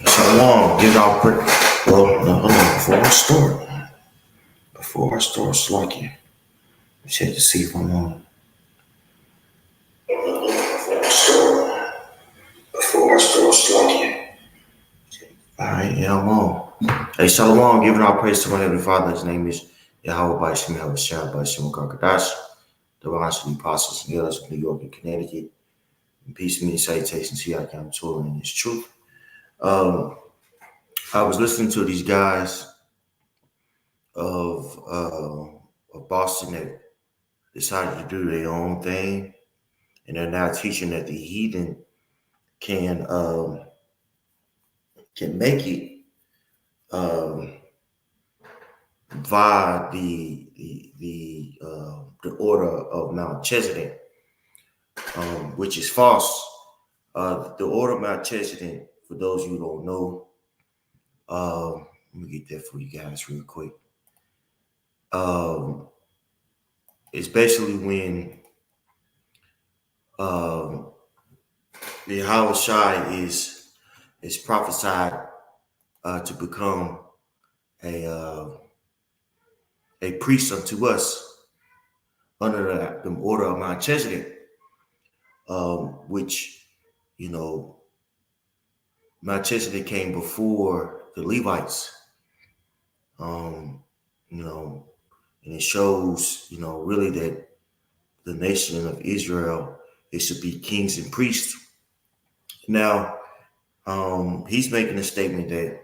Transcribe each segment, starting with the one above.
Shalom, give our prayer. Well, no, hold on. Before I start slacking, check to see if I'm on. Before I start slacking. All right, yeah, I'm on. Hey, Shalom, giving our praise to my Heavenly Father. His name is Yahweh by Shem Yahweh Shah by Shem Kakadash. The Ronson Apostles and Elders of New York and Connecticut. And peace, many salutations to you. I'm touring His truth. I was listening to these guys of Boston that decided to do their own thing, and they're now teaching that the heathen can can make it um, via the order of Melchizedek, which is false. The order of Melchizedek, for those who don't know, let me get that for you guys real quick. Um, it's basically when um, the Yahweh Shai is prophesied to become a a priest unto us under the order of Melchizedek, which, you know, Melchizedek came before the Levites, um, you know, and it shows, really that the nation of Israel is to be kings and priests. Now, he's making a statement that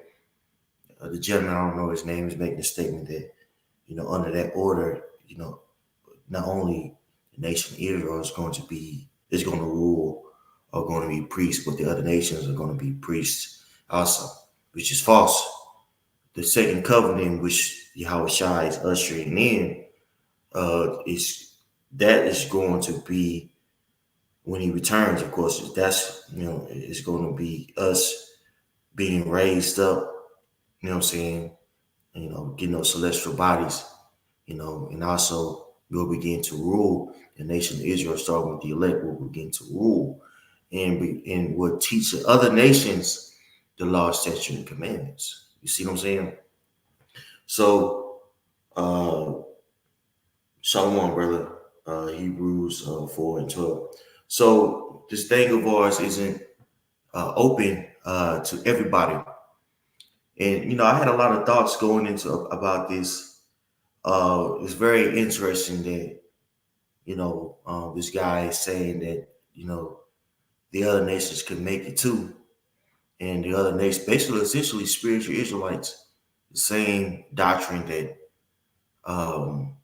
the gentleman, I don't know his name, is making a statement that, under that order, not only the nation of Israel is going to rule, are going to be priests, but the other nations are going to be priests also, which is false. The second covenant, which Yahweh Shai is ushering in, is going to be when he returns. Of course, it's going to be us being raised up. You know what I'm saying? Getting those celestial bodies. And also we'll begin to rule. The nation of Israel, starting with the elect, will begin to rule and will teach the other nations the law, statutes, and commandments. You see what I'm saying? So, Shalom, brother. Hebrews 4 and 12. So this thing of ours isn't open to everybody. And, I had a lot of thoughts going into about this. It's very interesting that, this guy is saying that, the other nations can make it too. And the other nations, basically, essentially spiritual Israelites, the same doctrine um,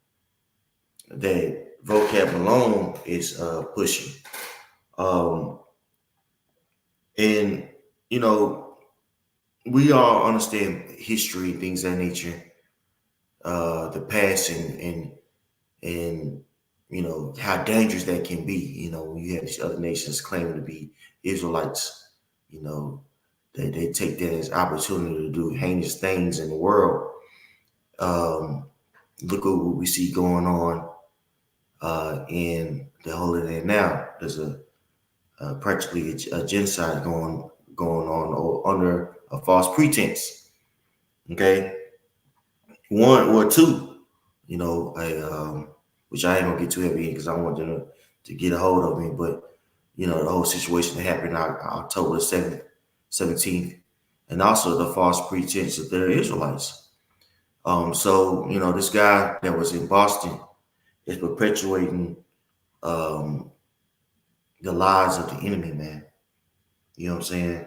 that vocab Malone is pushing. Um, and, we all understand history, things of that nature, the past and how dangerous that can be. When you have these other nations claiming to be Israelites, they take that as opportunity to do heinous things in the world. Look at what we see going on in the Holy Land now. There's practically a genocide going on under a false pretense. Okay, one or two, which I ain't gonna get too heavy in because I want them to get a hold of me. But the whole situation that happened on October 7th, 17th, and also the false pretense that they're Israelites. So this guy that was in Boston is perpetuating the lies of the enemy, man. You know what I'm saying?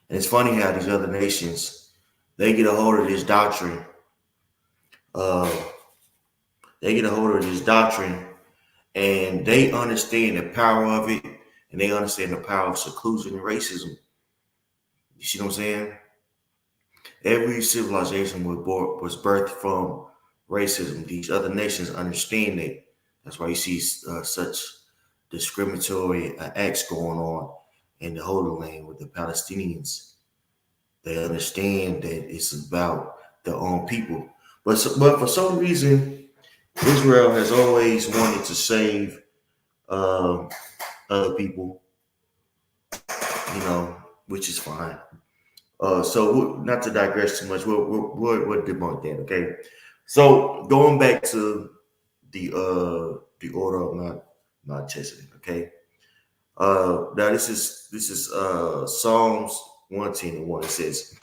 And it's funny how these other nations, they get a hold of this doctrine. Uh, they get a hold of this doctrine and they understand the power of it, and they understand the power of seclusion and racism. You see what I'm saying? Every civilization was birthed from racism. These other nations understand it. That's why you see such discriminatory acts going on in the Holy Land with the Palestinians. They understand that it's about their own people. But for some reason, Israel has always wanted to save other people, which is fine. So not to digress too much, we'll debunk that. Okay. So going back to the order of Melchizedek. Okay. Now this is Psalms 110:1. It says,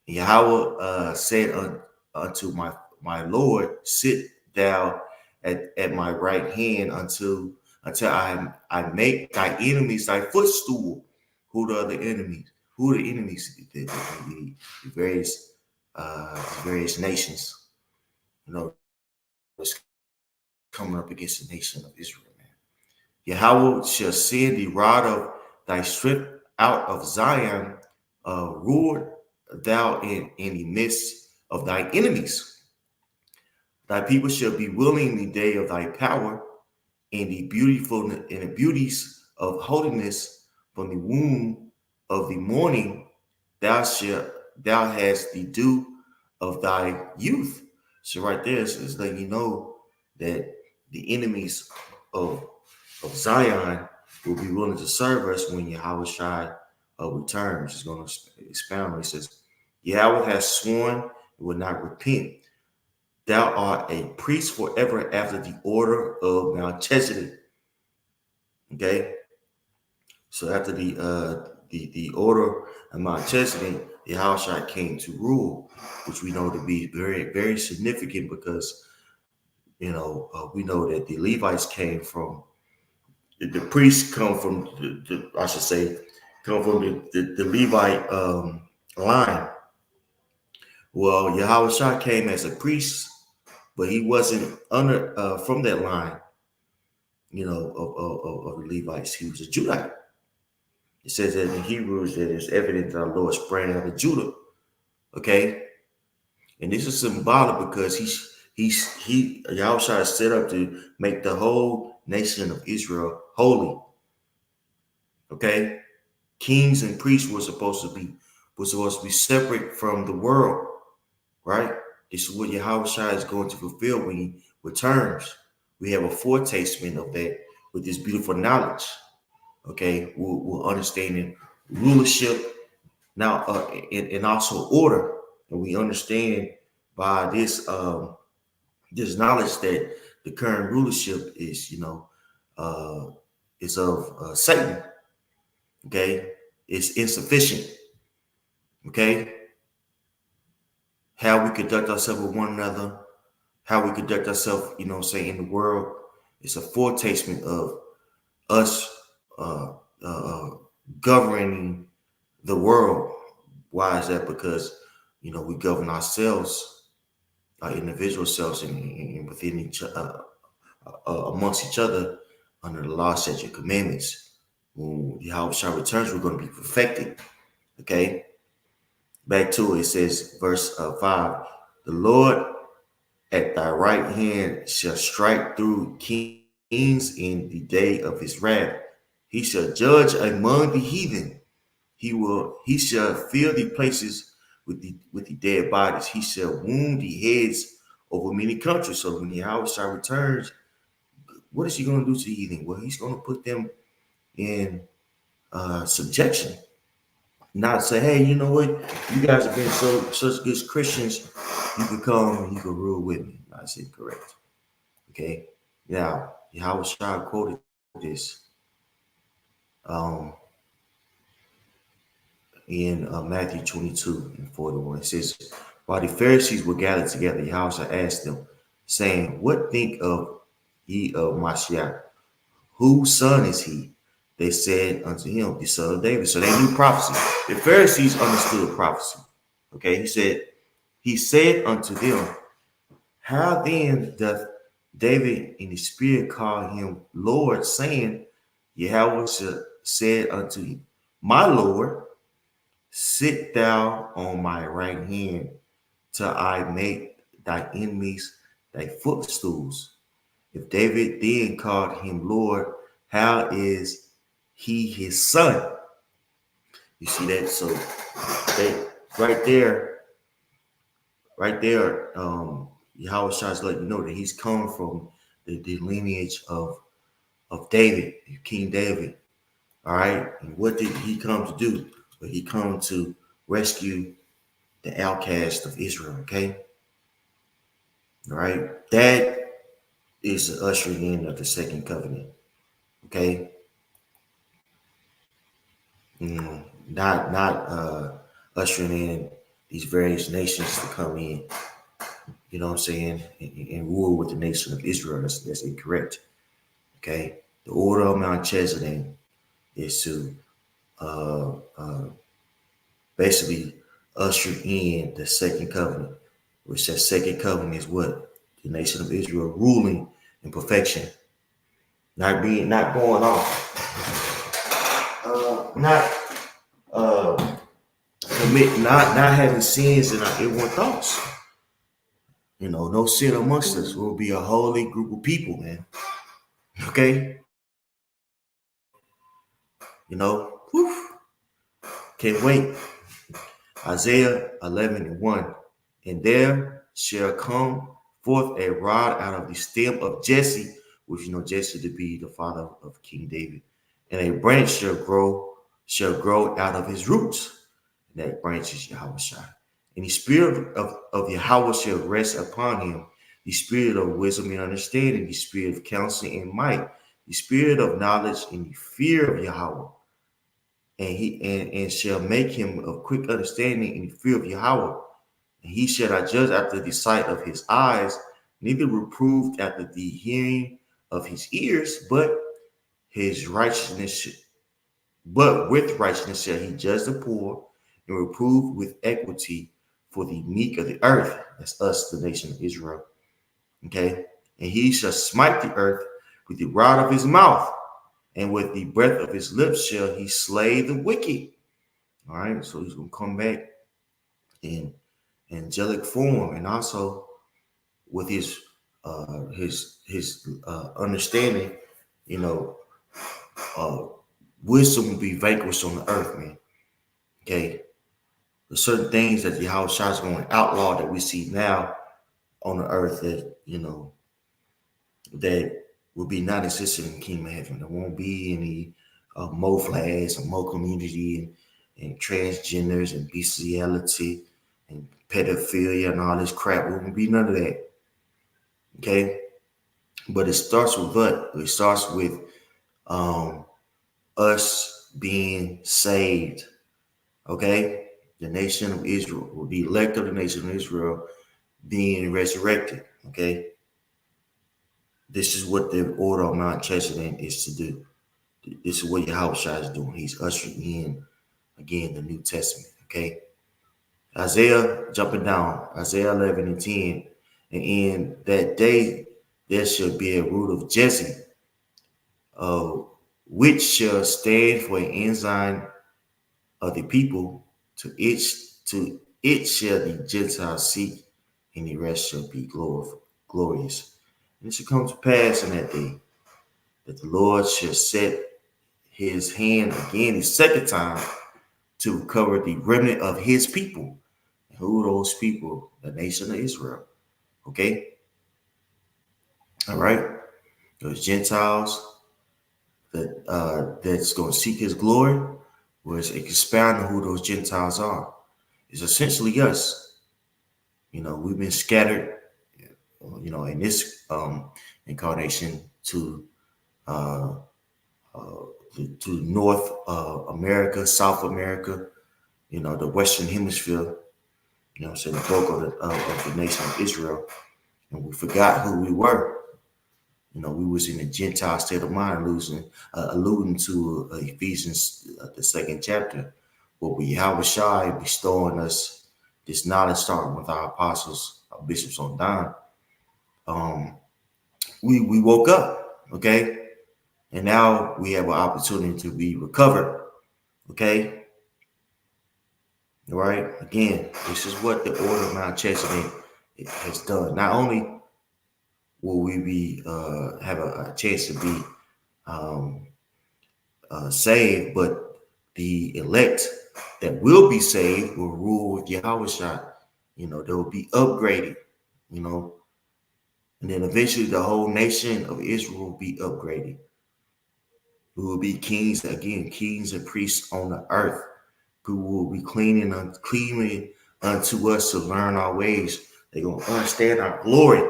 Yahweh said unto my Lord, sit thou at my right hand until I make thy enemies thy footstool. Who are the enemies? Who are the enemies? The various nations. You know, it's coming up against the nation of Israel, man. Yahweh shall send the rod of thy strength out of Zion, rule thou in the midst of thy enemies. Thy people shall be willing in the day of thy power, and the beauties of holiness from the womb of the morning. Thou hast the dew of thy youth. So right there is letting you know that the enemies of of Zion will be willing to serve us when Yahweh Shai returns. He's going to expound. He says, Yahweh has sworn and will not repent. Thou art a priest forever after the order of Melchizedek. Okay, so after the order of Melchizedek, Yahweh Shai came to rule, which we know to be very very significant because we know that the Levites came from the priests come from I should say come from the Levite line. Well, Yahweh Shah came as a priest, but he wasn't under from that line, of the Levites. He was a Judite. It says that in Hebrews that it's evident that our Lord sprang out of Judah. Okay, and this is symbolic because he Yahweh Shah is set up to make the whole nation of Israel holy. Okay, kings and priests were supposed to be separate from the world, right? This is what Yahweh Shai is going to fulfill when he returns. We have a foretastement of that with this beautiful knowledge. Okay, we're understanding rulership now, and also order, and we understand by this knowledge that the current rulership uh, is of Satan. Okay, it's insufficient. Okay, how we conduct ourselves with one another, how we conduct ourselves, say in the world. It's a foretaste of us uh, uh, governing the world. Why is that? Because we govern ourselves, our individual selves, and within amongst each other under the law, statute, commandments. When Yahweh shall returns, we're going to be perfected. Okay, back to it. It says, verse 5: The Lord at thy right hand shall strike through kings in the day of his wrath. He shall judge among the heathen. He shall fill the places with the dead bodies. He shall wound the heads over many countries. So when Yahweh shall returns, what is he going to do to the heathen? Well, he's going to put them in subjection. Not say, hey, you know what? You guys have been such good Christians. You can come and you can rule with me. I said correct. Okay. Now, Yahweh Shah quoted this um, in Matthew 22:41. It says, while the Pharisees were gathered together, Yahweh Shah asked them, saying, what think of ye of Mashiach? Whose son is he? They said unto him, the son of David. So they knew prophecy. The Pharisees understood prophecy. Okay. He said unto them, how then doth David in the spirit call him Lord, saying, Yahweh said unto him, my Lord, sit thou on my right hand till I make thy enemies thy footstools. If David then called him Lord, how is he his son? You see that? So they right there, Yahweh Shah's letting you know that he's come from the lineage of David, King David. All right. And what did he come to do? Well, he come to rescue the outcast of Israel. Okay, all right. That is the ushering in of the second covenant. Okay, not ushering in these various nations to come in. You know what I'm saying, and rule with the nation of Israel. That's incorrect. Okay, the order of Melchizedek is to uh, uh, basically usher in the second covenant, which that second covenant is what the nation of Israel ruling in perfection, not going off, not commit, not having sins in our inward thoughts. You know, no sin amongst us. We'll be a holy group of people, man. Okay, you know, whew, can't wait. Isaiah 11:1. And there shall come forth a rod out of the stem of Jesse, which you know Jesse to be the father of King David, and a branch shall grow out of his roots. And that branch is Yahweh Shai. And the spirit of Yahweh shall rest upon him, the spirit of wisdom and understanding, the spirit of counsel and might, the spirit of knowledge and the fear of Yahweh. And shall make him of quick understanding in the fear of Yahweh. And he shall not judge after the sight of his eyes, neither reprove after the hearing of his ears, with righteousness shall he judge the poor, and reprove with equity for the meek of the earth. That's us, the nation of Israel. Okay. And he shall smite the earth with the rod of his mouth, and with the breath of his lips shall he slay the wicked. All right. So he's going to come back in angelic form, and also with his understanding, you know, uh, wisdom will be vanquished on the earth, man. Okay, there's certain things that the house is going to outlaw that we see now on the earth that that will be non-existent in the kingdom of heaven. There won't be any mo flags and mo community and transgenders and bestiality and pedophilia and all this crap. There won't be none of that. Okay, but it starts with what? It starts with um, us being saved. Okay, the nation of Israel, or the elect of the nation of Israel, being resurrected. Okay, this is what the order of Melchizedek is to do. This is what Yahushua is doing. He's ushering in again the New Testament. Okay, Isaiah jumping down, Isaiah 11:10, and in that day there shall be a root of Jesse, uh, which shall stand for an ensign of the people. To it shall the Gentiles seek, and the rest shall be glorious. And it shall come to pass in that day that the Lord shall set his hand again the second time to recover the remnant of his people. And who are those people? The nation of Israel. Okay? All right. Those Gentiles that's going to seek his glory, was expounding who those Gentiles are. It's essentially us. You know, we've been scattered, in this incarnation uh, uh, to North America, South America, the Western Hemisphere, I'm saying, the bulk of the nation of Israel. And we forgot who we were. We was in a Gentile state of mind, alluding to Ephesians, the second chapter, where Yahweh Shai bestowing us this knowledge, starting with our apostles, our bishops on down. We woke up, okay, and now we have an opportunity to be recovered, okay. All right. Again, this is what the order of Melchizedek has done. Not only will we be have a chance to be um, saved, but the elect that will be saved will rule with Yahweh Shai. They will be upgraded, and then eventually the whole nation of Israel will be upgraded. We will be kings again, kings and priests on the earth. who will be cleaning unto us to learn our ways. They're going to understand our glory.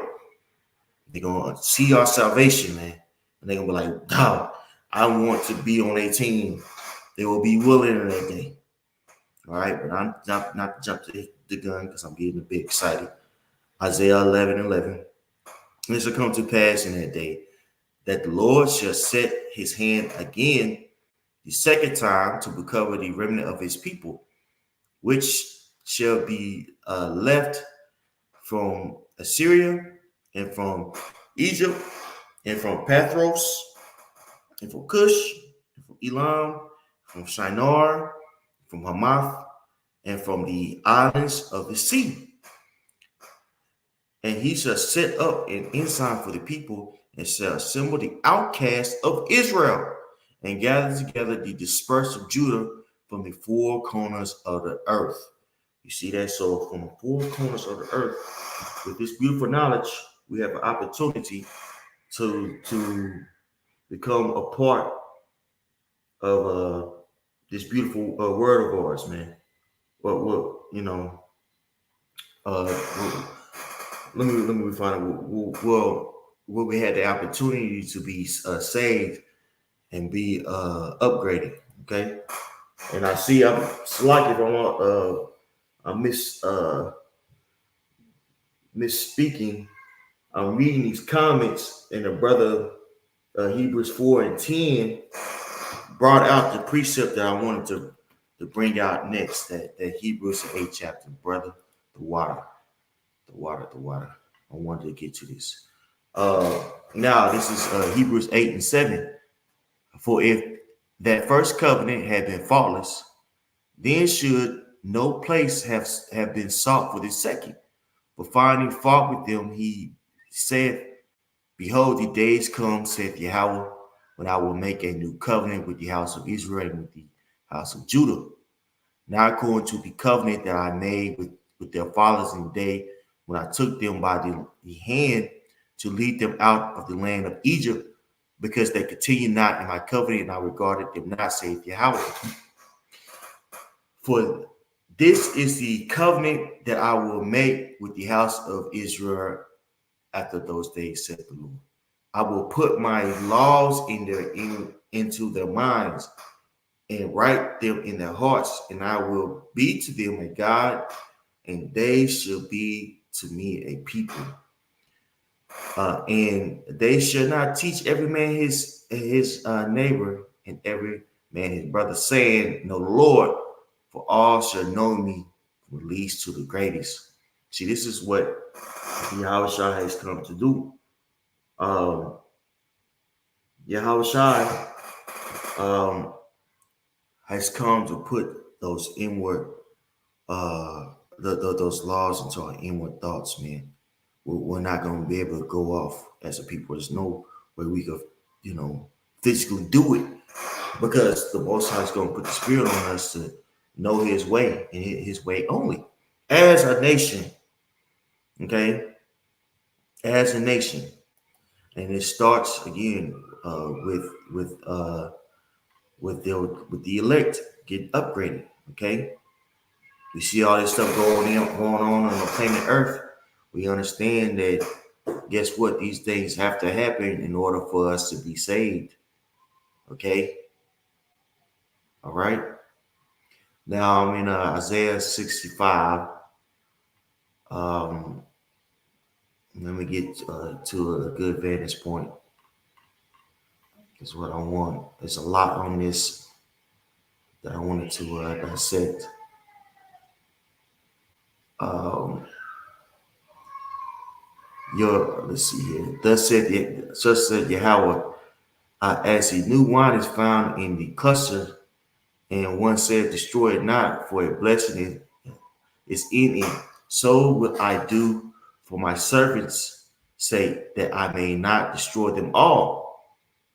They're going to see our salvation, man. And they're going to be like, dog, I want to be on a team. They will be willing in that day. All right, but I'm not to jump to the gun because I'm getting a bit excited. Isaiah 11:11. And it shall come to pass in that day that the Lord shall set his hand again the second time to recover the remnant of his people, which shall be left from Assyria and from Egypt and from Pathros and from Cush and from Elam, from Shinar, from Hamath, and from the islands of the sea. And he shall set up an ensign for the people and shall assemble the outcasts of Israel and gather together the dispersed of Judah from the four corners of the earth. You see that? So from the four corners of the earth, with this beautiful knowledge, we have an opportunity to become a part of this beautiful word of ours, man. What you know? Uh, let me find out. Well, we had the opportunity to be saved and be upgraded. Okay, and I see I'm like if I want I misspeaking. I'm reading these comments, and the brother Hebrews 4:10 brought out the precept that I wanted to bring out next. That Hebrews 8 chapter, brother, the water. I wanted to get to this. Now this is Hebrews 8:7. For if that first covenant had been faultless, then should no place have been sought for the second. But finding fault with them, he said, behold, the days come, saith Yahweh, when I will make a new covenant with the house of Israel and with the house of Judah. Not according to the covenant that I made with their fathers in the day when I took them by the hand to lead them out of the land of Egypt, because they continued not in my covenant, and I regarded them not, saith Yahweh. For this is the covenant that I will make with the house of Israel after those days, said the Lord. I will put my laws into their minds and write them in their hearts, and I will be to them a God, and they shall be to me a people. And they shall not teach every man his neighbor and every man his brother, saying, know the Lord, for all shall know me, from least to the greatest. See, this is what Yahweh Shai has come to do. Yahweh Shai has come to put those inward, those laws into our inward thoughts, man. We're not going to be able to go off as a people. There's no way we could, physically do it, because the Most High is going to put the Spirit on us to know His way and His way only. As a nation, okay, as a nation, and it starts again with the elect getting upgraded. Okay, we see all this stuff going on the planet Earth. We understand that. Guess what? These things have to happen in order for us to be saved. Okay. All right. Now I'm in Isaiah 65. Let me get to a good vantage point. That's what I want. There's a lot on this that I wanted to dissect. Let's see here. Thus said Yahweh, as the new wine is found in the cluster, and one said, destroy it not, for a blessing is in it. So will I do for my servants' sake, that I may not destroy them all.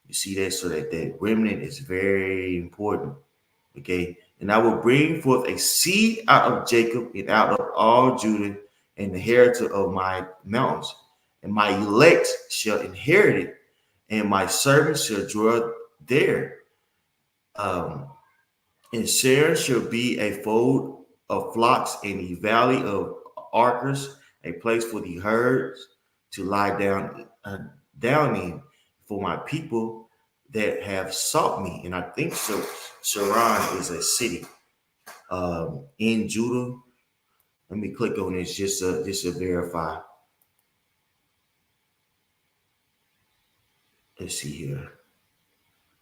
You see that? So that remnant is very important. Okay. And I will bring forth a seed out of Jacob and out of all Judah, and the inheritor of my mountains. And my elect shall inherit it, and my servants shall dwell there. And Sarah shall be a fold of flocks in the valley of Archers, a place for the herds to lie down in for my people that have sought me. And I think so. Sharon is a city in Judah. Let me click on this just to verify. Let's see here.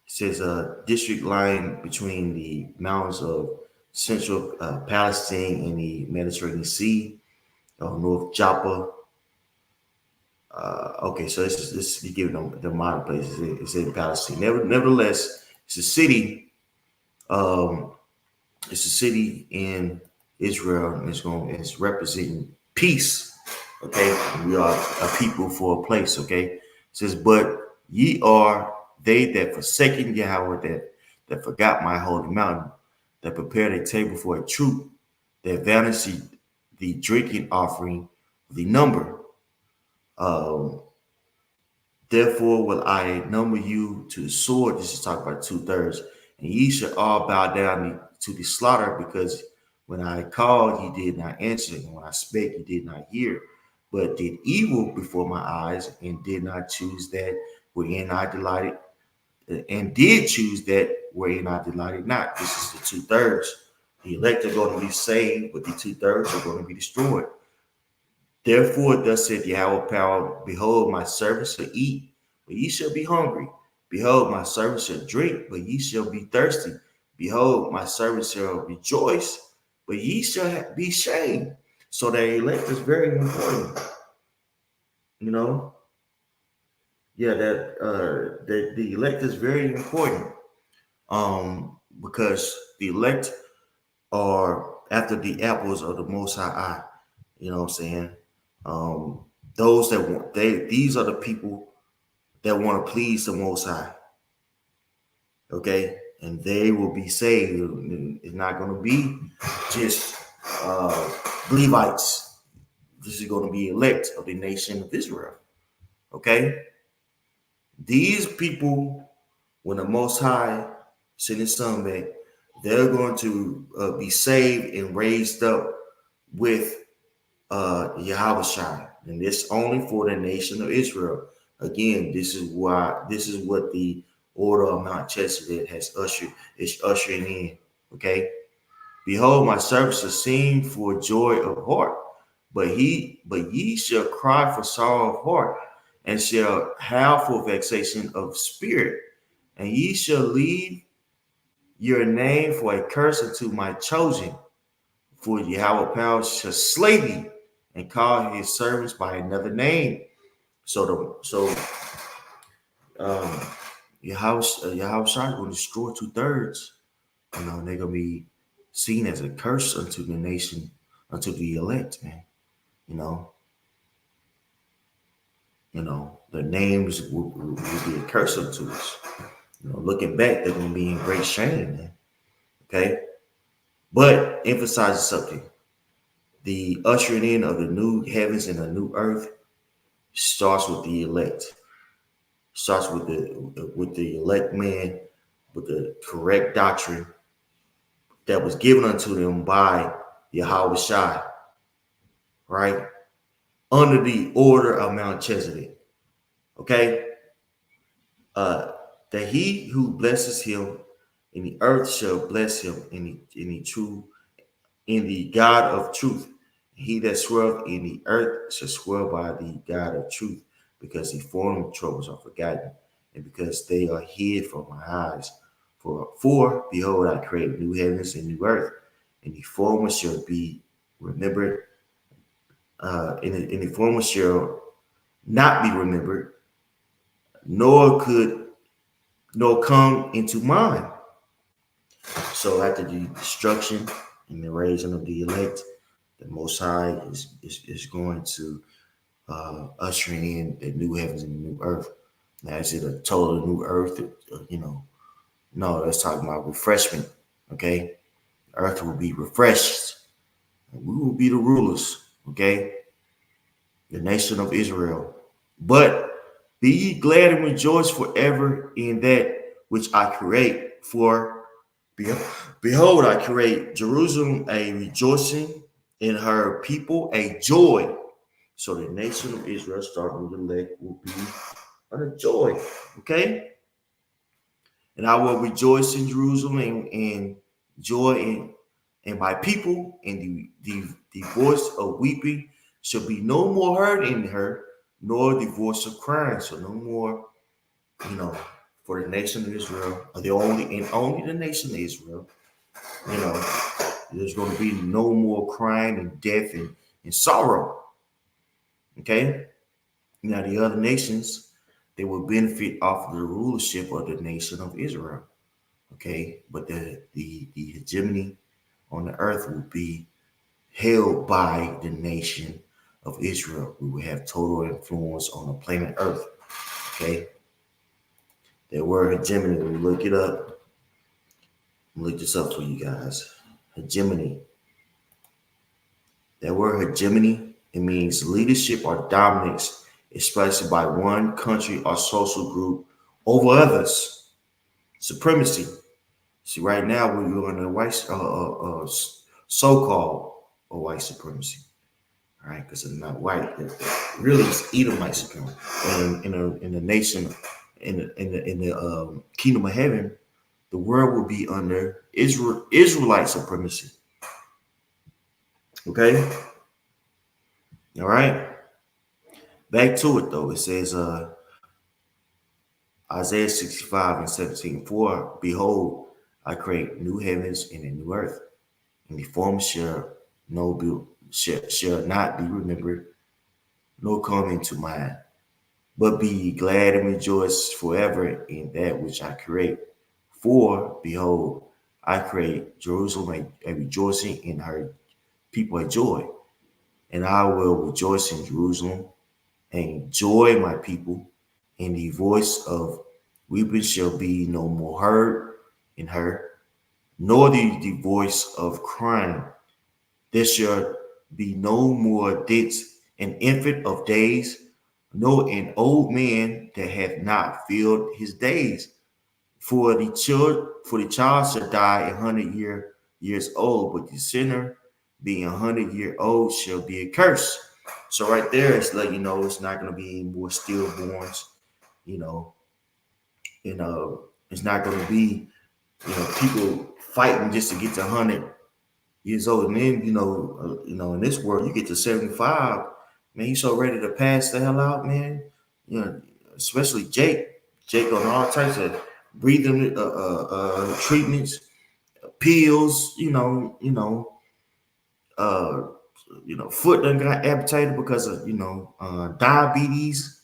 It says a district lying between the mountains of central Palestine and the Mediterranean Sea, North Joppa. Okay, so this is giving them the modern places. It's in Palestine. Nevertheless, it's a city. Um, it's a city in Israel, and it's representing peace. Okay, and we are a people for a place. Okay, it says, but ye are they that forsaken Yahweh, that forgot my holy mountain, that prepared a table for a troop, that vanished the drinking offering, the number. Um, Therefore will I number you to the sword. This is talking about 2/3. And ye shall all bow down to the slaughter, because when I called, ye did not answer, and when I spake, ye did not hear, but did evil before my eyes, and did not choose that wherein I delighted, and did choose that wherein I delighted not. This is the 2/3. The elect are going to be saved, but the 2/3 are going to be destroyed. Therefore, thus saith Yahweh power, behold, my servants shall eat, but ye shall be hungry. Behold, my servants shall drink, but ye shall be thirsty. Behold, my servants shall rejoice, but ye shall be shamed. So the elect is very important, you know. Yeah, the elect is very important. Because the elect are after the apples of the most high eye. You know what I'm saying? Um, those that want these are the people that want to please the most high. Okay, and they will be saved. It's not going to be just uh Levites. This is going to be elect of the nation of Israel. Okay, these people, when the most high send his son back, they're going to be saved and raised up with Yahweh, and this only for the nation of Israel. Again, this is what the order of Melchizedek is ushering in. Okay, behold, my servants are sing for joy of heart, but ye shall cry for sorrow of heart, and shall howl for vexation of spirit, and ye shall leave your name for a curse unto my chosen. For Yahweh power shall slay thee, and call his servants by another name. So um, Yahweh is going to destroy 2/3. You know, they're gonna be seen as a curse unto the nation, unto the elect, man. You know, their names will be a curse unto us. You know, looking back, they're gonna be in great shame, man. Okay, but emphasizes something: the ushering in of the new heavens and the new earth starts with the elect. Starts with the elect man, with the correct doctrine that was given unto them by Yahweh Shai, right? Under the order of Melchizedek. Okay? Uh that he who blesses him in the earth shall bless him in the God of truth. He that sweareth in the earth shall swear by the God of truth, because the former troubles are forgotten, and because they are hid from my eyes. For behold, I create new heavens and new earth, and the former shall be remembered, and the former shall not be remembered, nor could nor come into mind. So after the destruction and the raising of the elect, the Most High is going to ushering in the new heavens and the new earth. Now, is it a total new earth? No, let's talk about refreshment. Okay, earth will be refreshed, and we will be the rulers. Okay, the nation of Israel. But be ye glad and rejoice forever in that which I create. For Behold, I create Jerusalem a rejoicing, in her people a joy. So the nation of Israel, starting with the elect, will be a joy. Okay? And I will rejoice in Jerusalem and joy in my people, and the voice of weeping shall be no more heard in her, nor the voice of crying. So no more, you know, for the nation of Israel, or the only the nation of Israel, you know, there's going to be no more crying and death and sorrow. Okay? Now the other nations, they will benefit off of the rulership of the nation of Israel. Okay, but the hegemony on the earth will be held by the nation of Israel. We will have total influence on the planet Earth. Okay, that word hegemony, when we look it up, look this up for you guys. Hegemony. That word hegemony, it means leadership or dominance expressed by one country or social group over others. Supremacy. See, right now we're in a white, so-called white supremacy. All right, because it's not white. Really, it's Edomite supremacy. And in the nation, in the kingdom of heaven, the world will be under Israelite supremacy. Okay, all right. Back to it though. It says, Isaiah 65:17. For behold, I create new heavens and a new earth, and the former shall not be remembered, nor come into mind. But be ye glad and rejoice forever in that which I create. For behold, I create Jerusalem a rejoicing, in her people a joy. And I will rejoice in Jerusalem and joy my people, and the voice of weeping shall be no more heard in her, nor the voice of crying. There shall be no more debts, an infant of days, no an old man that hath not filled his days. For the child shall die 100 years old, but the sinner being 100 year old shall be a curse. So right there, it's like it's not going to be any more stillborns. You know, it's not going to be people fighting just to get to 100 years old. And then in this world, you get to 75, man, you so ready to pass the hell out, man. You know, especially Jake on all types of breathing treatments, pills. Uh, foot done got amputated because of diabetes.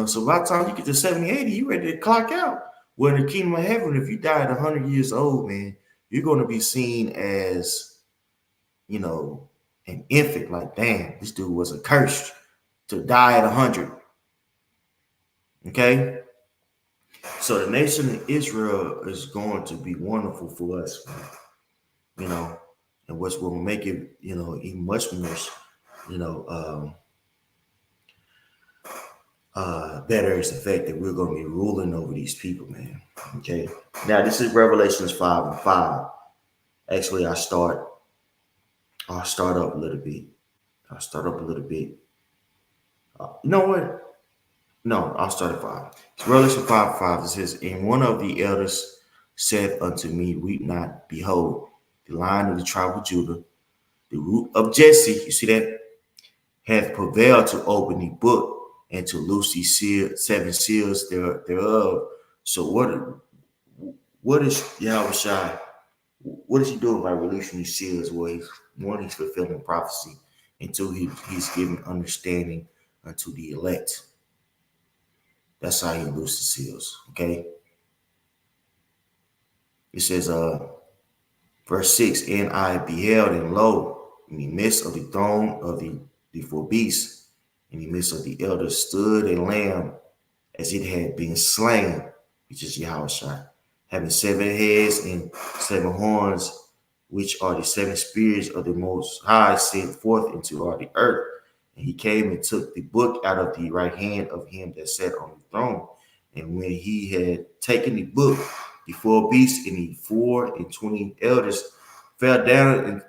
So by the time you get to 70, 80, you ready to clock out. Well, in the kingdom of heaven, if you die at 100 years old, man, you're going to be seen as an infant. Like, damn, this dude was accursed to die at 100. Okay, so the nation of Israel is going to be wonderful for us, man. And what's going to make it, even much more, you know, um, better is the fact that we're going to be ruling over these people, man. Okay, now this is Revelations 5:5. Actually, I'll start up a little bit. You know what? No, I'll start at 5. It's Revelation 5:5. It says, and one of the elders said unto me, weep not, behold, the Lion of the tribe of Judah, the root of Jesse, you see that, hath prevailed to open the book and to loose the seven seals thereof. So what is Yahweh? What is he doing by releasing these seals? Well, he's fulfilling prophecy, and two, he's giving understanding unto the elect. That's how he loosed the seals. Okay. It says, verse 6, and I beheld, and lo, in the midst of the throne of the four beasts, in the midst of the elders stood a lamb as it had been slain, which is Yahweh, having 7 heads and 7 horns, which are the 7 spirits of the Most High sent forth into all the earth. And he came and took the book out of the right hand of him that sat on the throne. And when he had taken the book, The four beasts and the 24 elders fell down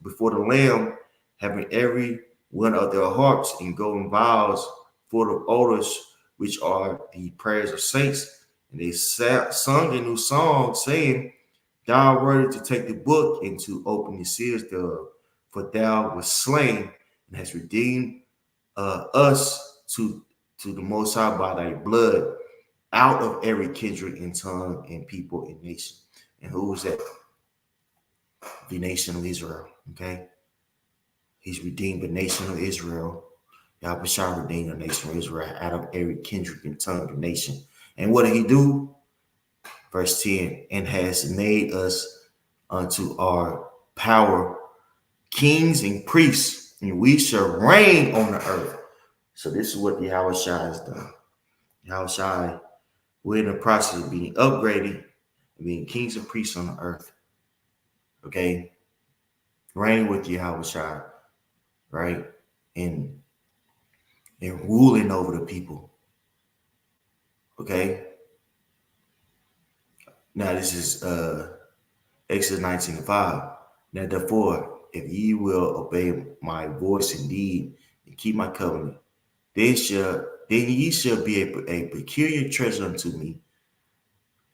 before the Lamb, having every one of their harps and golden vials full of odors, which are the prayers of saints. And they sung a new song, saying, Thou art worthy to take the book and to open the seals thereof, for thou wast slain and hast redeemed us to the Most High by thy blood out of every kindred and tongue and people and nation. And who was that? The nation of Israel. Okay. He's redeemed the nation of Israel. Yahweh shall redeem the nation of Israel out of every kindred and tongue and nation. And what did he do? Verse 10, and has made us unto our power kings and priests, and we shall reign on the earth. So this is what Yahweh Shai has done. Yahweh Shai, we're in the process of being upgraded and being kings and priests on the earth. Okay? Reign with Yahweh Shai, right? And ruling over the people. Okay? Now this is Exodus 19:5. Now therefore, if ye will obey my voice indeed and keep my covenant, then ye shall be a peculiar treasure unto me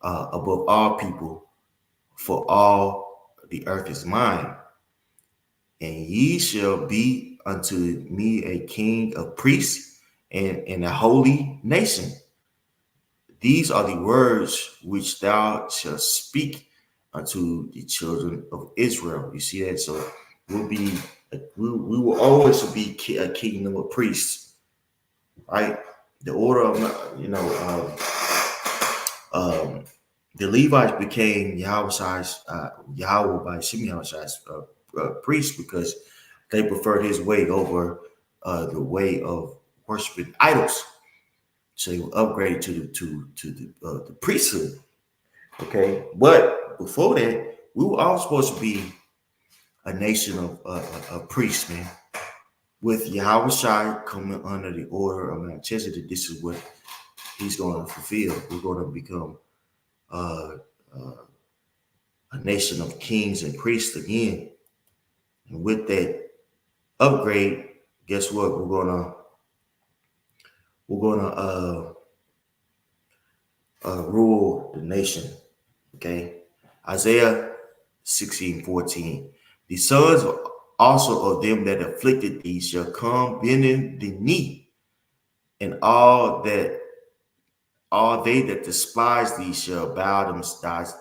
above all people, for all the earth is mine. And ye shall be unto me a king of priests and a holy nation. These are the words which thou shalt speak unto the children of Israel. You see that? So we will always be a kingdom of priests, right? The order of, the Levites became Yahweh's priest because they preferred his way over the way of worshiping idols. So they were upgraded to the priesthood. Okay, but before that, we were all supposed to be a nation of priests, man. With Yahweh Shai coming under the order of Melchizedek, this is what he's going to fulfill. We're going to become a nation of kings and priests again. And with that upgrade, guess what? We're gonna rule the nation. Okay, Isaiah 16:14. The sons also of them that afflicted thee shall come bending the knee, and all they that despise thee shall bow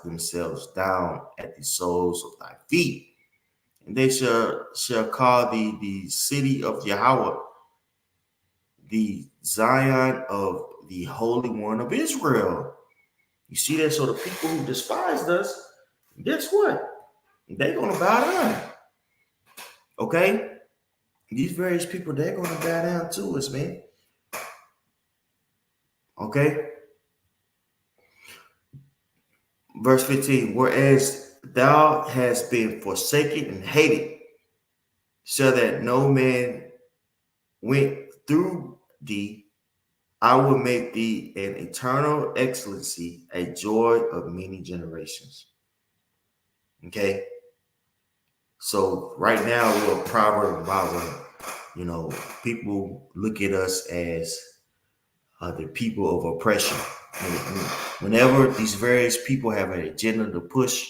themselves down at the soles of thy feet. And they shall call thee the city of Yahweh, the Zion of the Holy One of Israel. You see that? So the people who despised us, guess what? They're going to bow down. Okay? These various people, they're going to bow down to us, man. Okay? Verse 15, whereas thou hast been forsaken and hated, so that no man went through thee, I will make thee an eternal excellency, a joy of many generations. Okay? So right now we're a proverb about people look at us as the people of oppression. Whenever these various people have an agenda to push,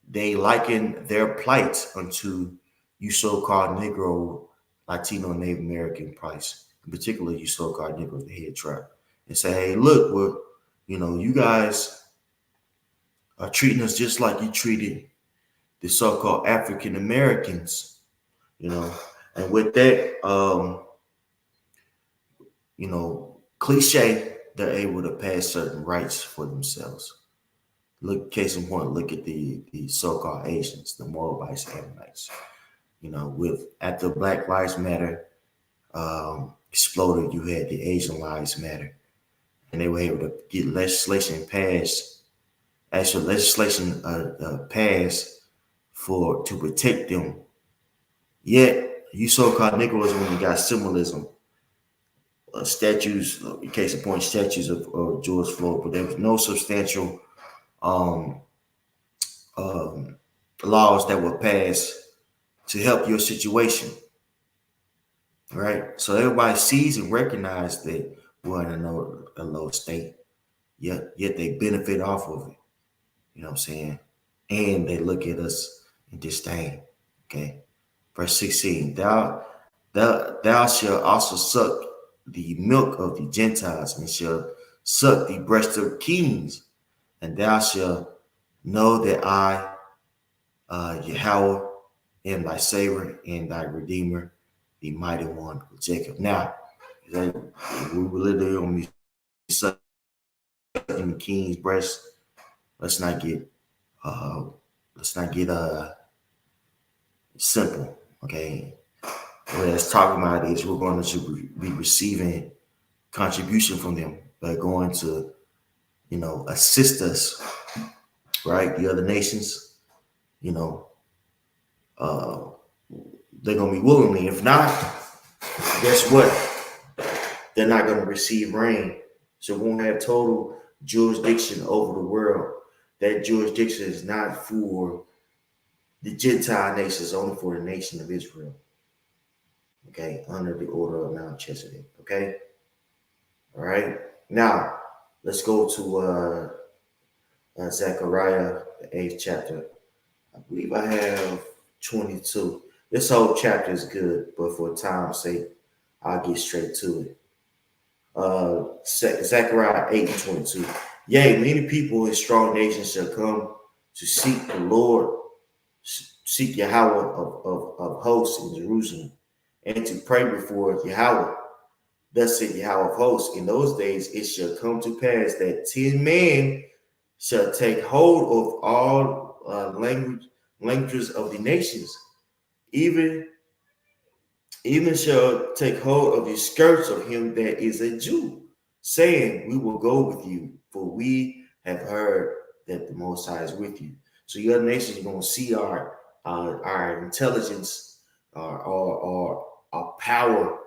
they liken their plight unto you so-called Negro, Latino, Native American plights, in particular you so-called Negroes, the head tribe, and say, hey, look, you guys are treating us just like you treated the so-called African Americans, and with that, cliche, they're able to pass certain rights for themselves. Case in point, look at the so-called Asians, the Moabites, Ammonites. After Black Lives Matter exploded, you had the Asian Lives Matter, and they were able to get legislation passed to protect them. Yet, you so-called Negroes, when you got symbolism, statues, case in point, statues of George Floyd, but there was no substantial um, um, laws that were passed to help your situation. Right? So everybody sees and recognizes that we're in a low state, yet they benefit off of it. You know what I'm saying? And they look at us in disdain. Okay. Verse 16, thou shalt also suck the milk of the Gentiles, and shall suck the breast of kings, and thou shalt know that I, Yahweh, am thy Savior and thy Redeemer, the mighty one of Jacob. Now, we were literally on me sucking the king's breast. Let's not get uh simple. Okay. What it's talking about is we're going to be receiving contribution from them. They're going to, assist us, right? The other nations, you know, uh, they're going to be willingly. If not, guess what? They're not going to receive rain. So we won't have total jurisdiction over the world. That jurisdiction is not for the Gentile nations, only for the nation of Israel. Okay, under the order of Melchizedek. Okay, all right. Now let's go to Zechariah, the 8th chapter. I believe I have 22. This whole chapter is good, but for time's sake, I'll get straight to it. Zechariah 8 and 22. Yea, many people in strong nations shall come to seek the Lord, seek Yahweh of hosts in Jerusalem, and to pray before Yahweh. Thus said Yahweh of hosts, in those days it shall come to pass that 10 men shall take hold of all languages of the nations, even shall take hold of the skirts of him that is a Jew, saying, we will go with you, for we have heard that the Most High is with you. So the other nations are going to see our intelligence, our power,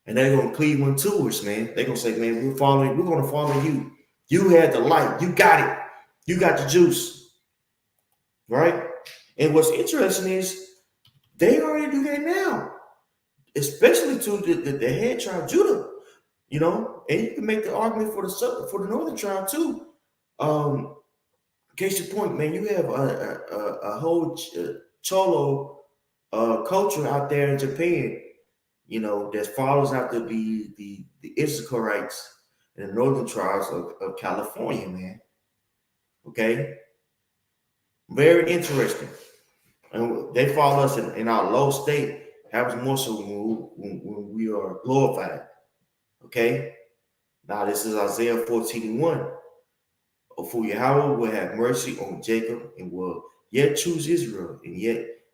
and they're going to cleave unto us, man. They're going to say, man, we're going to follow you. You had the light. You got it. You got the juice. Right? And what's interesting is they already do that now, especially to the head tribe, Judah. And you can make the argument for the northern tribe too. Case in point, man, you have a whole Cholo culture out there in Japan, that follows after the Issacharites and the northern tribes of California, man. Okay, very interesting. And they follow us in our low state. Happens more so when we are glorified. Okay. Now this is Isaiah 14:1. For Yahweh will have mercy on Jacob and will yet choose Israel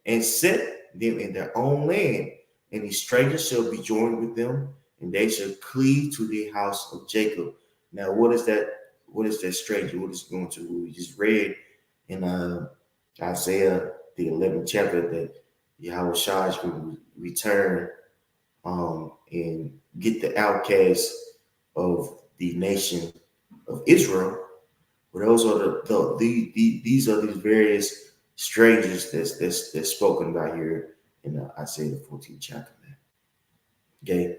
and set them in their own land. And the strangers shall be joined with them, and they shall cleave to the house of Jacob. Now, what is that? What is that stranger? What is going to? We just read in Isaiah the 11th chapter that Yahweh Shai will return and get the outcasts of the nation of Israel. But those are these are these various strangers that's spoken about here in Isaiah the 14th chapter, man. Okay,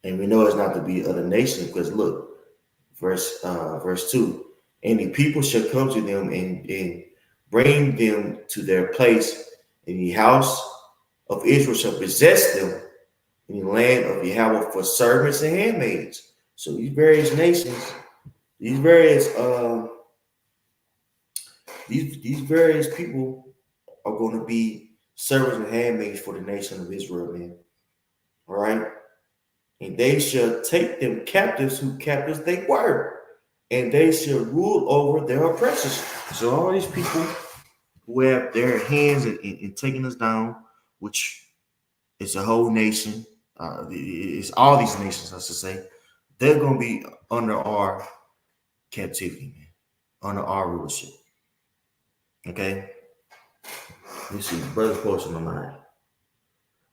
and we know it's not to be other nations because look, verse 2, and the people shall come to them and bring them to their place, and the house of Israel shall possess them in the land of Yahweh for servants and handmaids. So these various nations, these various people are going to be servants and handmaids for the nation of Israel, man. All right. And they shall take them captives who captives they were, and they shall rule over their oppressors. So all these people who have their hands in taking us down, which is a whole nation, it's all these nations, I should say, they're going to be under our captivity, man, under our rulership. Okay. Let's see, brother's posting my mind.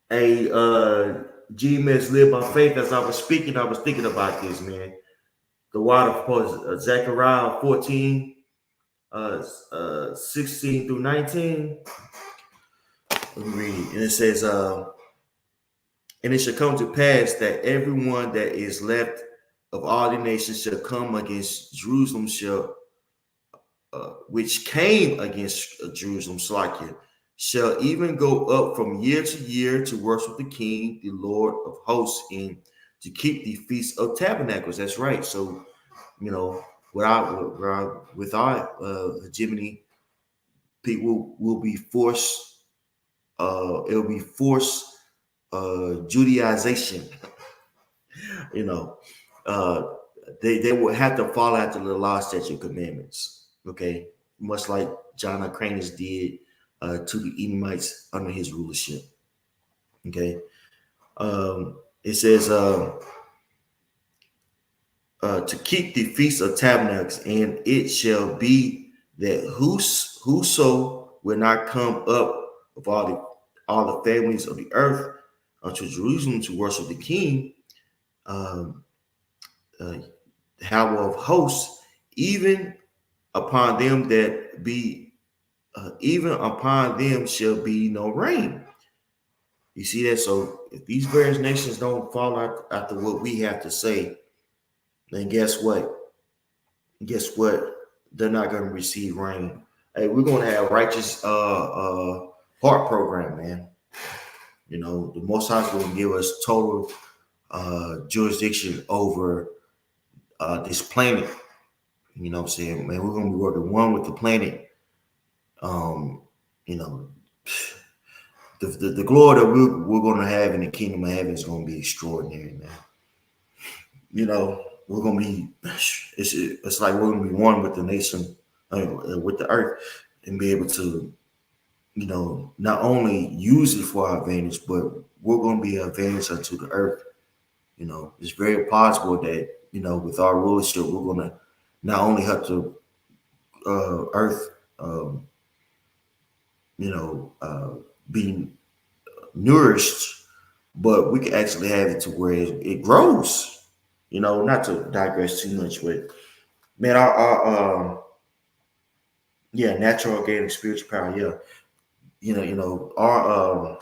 Hey, GMS live by faith. As I was speaking, I was thinking about this, man. The water post, Zechariah 14 16 through 19. Let me read it. And it says, and it shall come to pass that everyone that is left of all the nations shall come against Jerusalem, which came against Jerusalem, Slakia, shall even go up from year to year to worship the King, the Lord of hosts, and to keep the Feast of Tabernacles. That's right. So, without hegemony, people will be forced. It'll be forced Judaization. You know, uh, they will have to follow after the law, statute, commandments. Okay, much like John Hyrcanus did to the Edomites under his rulership. Okay, it says to keep the feast of tabernacles, and it shall be that whoso will not come up of all the families of the earth unto Jerusalem to worship the King, um, uh, Yahweh of hosts, even upon them that be, even upon them shall be no rain. You see that? So if these various nations don't follow after what we have to say, then guess what? Guess what? They're not going to receive rain. Hey, we're going to have righteous heart program, man. The Most High is going to give us total jurisdiction over this planet. You know what I'm saying? Man, we're going to be working one with the planet. You know, the glory that we're going to have in the kingdom of heaven is going to be extraordinary, man. We're going to be, it's like we're going to be one with the nation, with the earth, and be able to, not only use it for our advantage, but we're going to be an advantage unto the earth. It's very possible that, with our rulership, we're going to not only help the earth, be nourished, but we can actually have it to where it grows. Not to digress too much, but man, our natural organic spiritual power, yeah. Our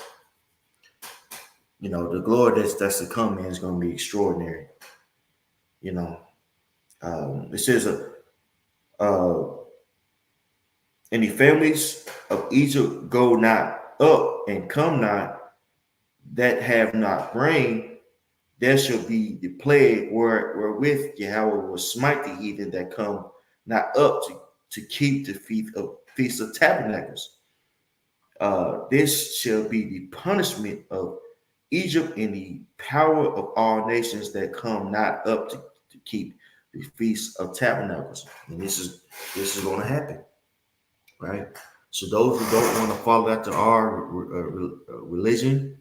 the glory that's to come, man, is going to be extraordinary. It says, and the families of Egypt go not up and come not, that have not rain. There shall be the plague wherewith Yahweh will smite the heathen that come not up to keep the feast of tabernacles. This shall be the punishment of Egypt and the power of all nations that come not up to keep the feast of tabernacles. And this is going to happen, right? So those who don't want to follow after our religion,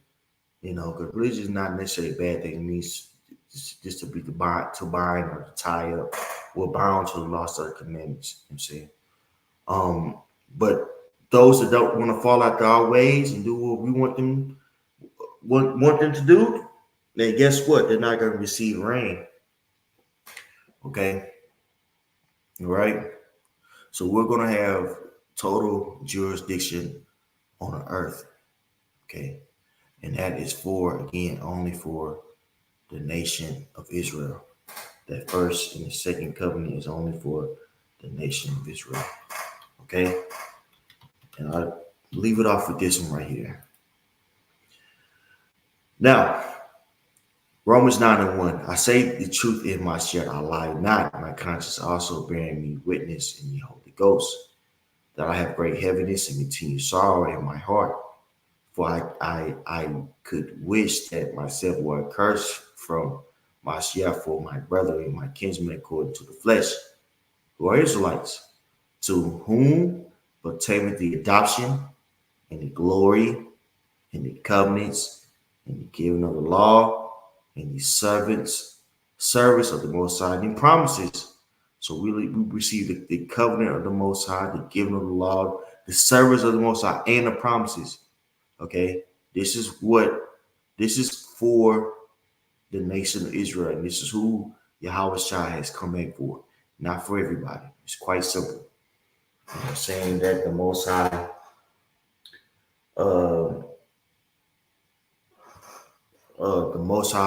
because religion is not necessarily a bad thing. It means just to be to bind or to tie up. We're bound to the laws of the commandments. You know what I'm saying, but those that don't want to fall after our ways and do what we want them to do, then guess what? They're not going to receive rain. Okay, all right. So we're going to have total jurisdiction on the earth. Okay, and that is only for the nation of Israel. That first and the second covenant is only for the nation of Israel. Okay, and I leave it off with this one right here. Now, Romans 9:1. I say the truth in my shirt, I lie not. My conscience also bearing me witness in the Holy Ghost, that I have great heaviness and continued sorrow in my heart. For I could wish that myself were accursed from my share for my brother and my kinsmen according to the flesh, who are Israelites, to whom pertaineth the adoption and the glory and the covenants and the giving of the law and the service of the Most High and promises. So we receive the covenant of the Most High, the giving of the law, the service of the Most High, and the promises. Okay, this is for the nation of Israel, and this is who Yahweh Shai has come in for, not for everybody. It's quite simple. saying that the Most High, uh,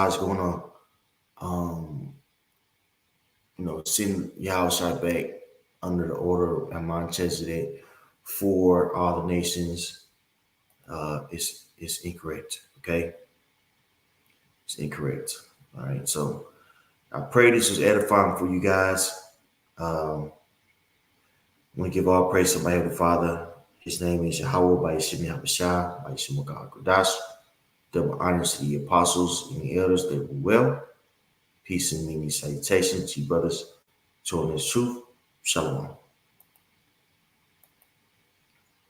is gonna, um, send Yahushua back under the order of Melchizedek for all the nations. It's incorrect. Okay, it's incorrect. All right, so I pray this was edifying for you guys. I want to give all praise to my Heavenly Father. His name is Yahweh by Yeshua Habashah, by Yeshua God Kodash. Double honors to the apostles and the elders that were well. Peace and many salutations to you brothers, told in truth. Shalom.